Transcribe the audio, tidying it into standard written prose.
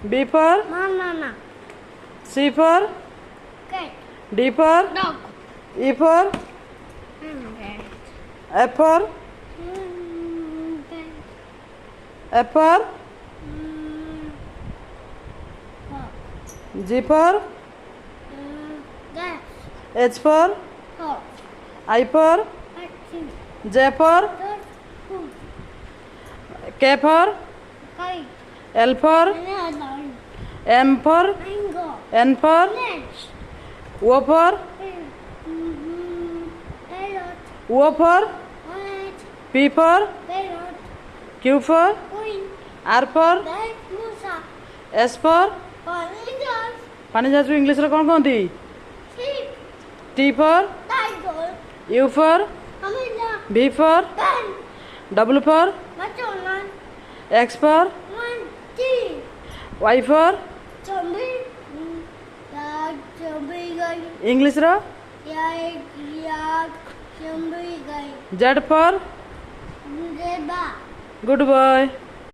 B for banana. C for Cat. D for Dog. E for Cat. F for F for G for Gas. H for Hot. I for J for Food. K for Kite. L for Banana. M for Mango. N for Lunch. O for Parrot. O for Orange. P for Parrot. Q for Queen. R for Black Musa. S for Polygons. पानी जाचु English रे कोन कहंती Sheep. T for Tiger. U for Amila. V for Pen. W for Matona. X for Monkey. Y for Zombie. Zombie guy. English row Yak. Zombie guy. Z for Zebra. Good boy